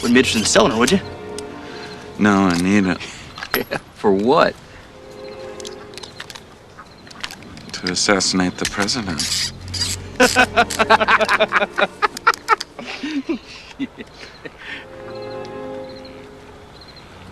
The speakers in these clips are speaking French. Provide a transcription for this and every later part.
Wouldn't be interested in selling her, would you? No, I need it For what? to assassinate the president.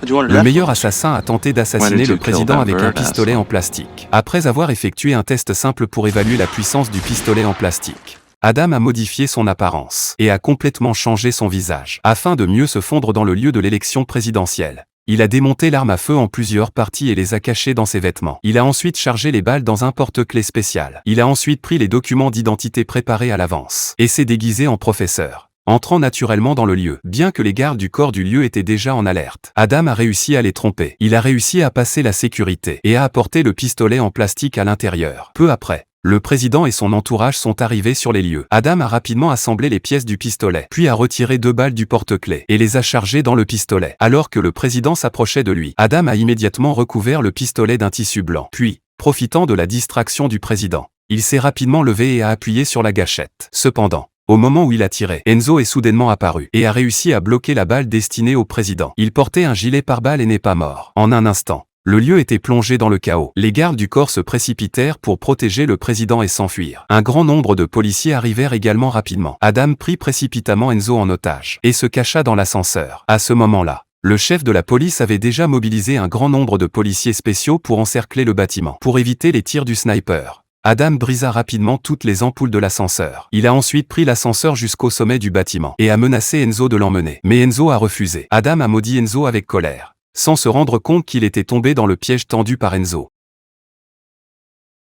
Le meilleur assassin a tenté d'assassiner le président avec un pistolet en plastique. Après avoir effectué un test simple pour évaluer la puissance du pistolet en plastique, Adam a modifié son apparence et a complètement changé son visage afin de mieux se fondre dans le lieu de l'élection présidentielle. Il a démonté l'arme à feu en plusieurs parties et les a cachées dans ses vêtements. Il a ensuite chargé les balles dans un porte-clés spécial. Il a ensuite pris les documents d'identité préparés à l'avance et s'est déguisé en professeur, entrant naturellement dans le lieu. Bien que les gardes du corps du lieu étaient déjà en alerte, Adam a réussi à les tromper. Il a réussi à passer la sécurité et à apporter le pistolet en plastique à l'intérieur. Peu après, le président et son entourage sont arrivés sur les lieux. Adam a rapidement assemblé les pièces du pistolet, puis a retiré 2 balles du porte-clés et les a chargées dans le pistolet. Alors que le président s'approchait de lui, Adam a immédiatement recouvert le pistolet d'un tissu blanc. Puis, profitant de la distraction du président, il s'est rapidement levé et a appuyé sur la gâchette. Cependant, au moment où il a tiré, Enzo est soudainement apparu et a réussi à bloquer la balle destinée au président. Il portait un gilet pare-balles et n'est pas mort. En un instant, le lieu était plongé dans le chaos. Les gardes du corps se précipitèrent pour protéger le président et s'enfuir. Un grand nombre de policiers arrivèrent également rapidement. Adam prit précipitamment Enzo en otage et se cacha dans l'ascenseur. À ce moment-là, le chef de la police avait déjà mobilisé un grand nombre de policiers spéciaux pour encercler le bâtiment. Pour éviter les tirs du sniper, Adam brisa rapidement toutes les ampoules de l'ascenseur. Il a ensuite pris l'ascenseur jusqu'au sommet du bâtiment et a menacé Enzo de l'emmener. Mais Enzo a refusé. Adam a maudit Enzo avec colère, sans se rendre compte qu'il était tombé dans le piège tendu par Enzo.